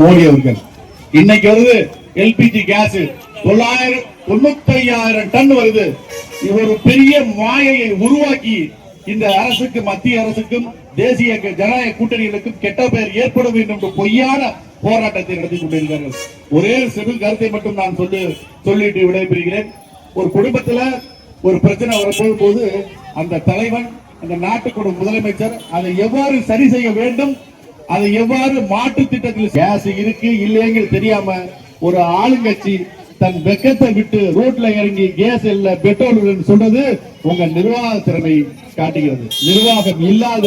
மோடி அவர்கள் இன்னைக்கு வருது எல்பிஜி கேஸ் 995,000 டன் வருது. ஒரு பெரிய மாயையை உருவாக்கி இந்த அரசுக்கு, மத்திய அரசுக்கும் தேசிய ஜனநாயக கூட்டணிகளுக்கும் கெட்ட பெயர் ஏற்பட வேண்டும் என்று பொய்யான போராட்டத்தை நடத்தி கொண்டிருக்கிறார்கள். ஒரே சிவில் கருத்தை மட்டும் நான் சொல்லிட்டு விடைபெறுகிறேன். ஒரு குடும்பத்துல ஒரு பிரச்சனை வரப்போது அந்த தலைவன், அந்த நாட்டுக்கு முதலமைச்சர் அதை எவ்வாறு சரி செய்ய வேண்டும், அதை எவ்வாறு மாற்று திட்டத்தில் கேஸ் இருக்கு இல்லைங்க தெரியாம ஒரு ஆளுங்கட்சி தன் வெக்கத்தை விட்டு ரோட்ல இறங்கி கேஸ் இல்ல பெட்ரோல் சொல்றது உங்க நிர்வாக திறமை காட்டுகிறது. நிர்வாகம் இல்லாத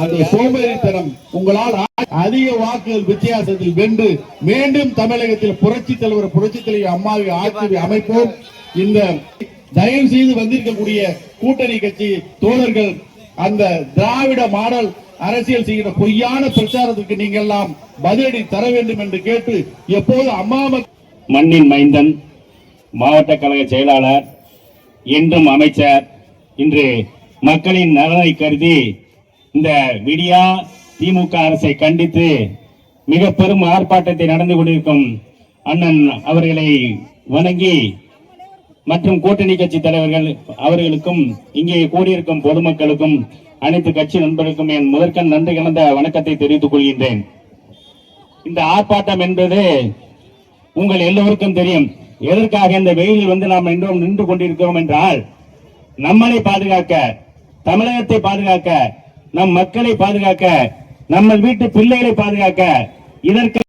அந்த சோம்பேறித்தனம் உங்களால் அதிக வாக்குகள் வித்தியாசத்தில் வென்று மீண்டும் தமிழகத்தில் புரட்சி தலைவர் அம்மாவை ஆட்சி அமைப்போம். இந்த தயவு செய்து வந்திருக்கக்கூடிய கூட்டணி கட்சி தோழர்கள் அந்த திராவிட மாடல் அரசியல் செய்கிற பொய்யான பிரச்சாரத்துக்கு நீங்கள் எல்லாம் பதிலடி தர வேண்டும் என்று கேட்டு எப்போது அம்மா மண்ணின் மைந்தன், மாவட்ட கழக செயலாளர், என்றும் அமைச்சர், இன்று மக்களின் நலனை கருதி இந்த விடியா திமுக அரசை கண்டித்து மிக பெரும் ஆர்ப்பாட்டத்தை நடந்து கொண்டிருக்கும் அண்ணன் அவர்களை வணங்கி மற்றும் கூட்டணி கட்சி தலைவர்கள் அவர்களுக்கும் இங்கே கூடியிருக்கும் பொதுமக்களுக்கும் அனைத்து கட்சி நண்பர்களுக்கும் என் முதற்கண் நன்றி கலந்த வணக்கத்தை தெரிவித்துக் கொள்கின்றேன். இந்த ஆர்ப்பாட்டம் என்பது உங்கள் எல்லோருக்கும் தெரியும். எதற்காக இந்த வெயிலில் நாம் இன்றும் நின்று கொண்டிருக்கிறோம் என்றால், நம்மளை பாதுகாக்க, தமிழகத்தை பாதுகாக்க, நம் மக்களை பாதுகாக்க, நம்ம வீட்டு பிள்ளைகளை பாதுகாக்க, இதற்கு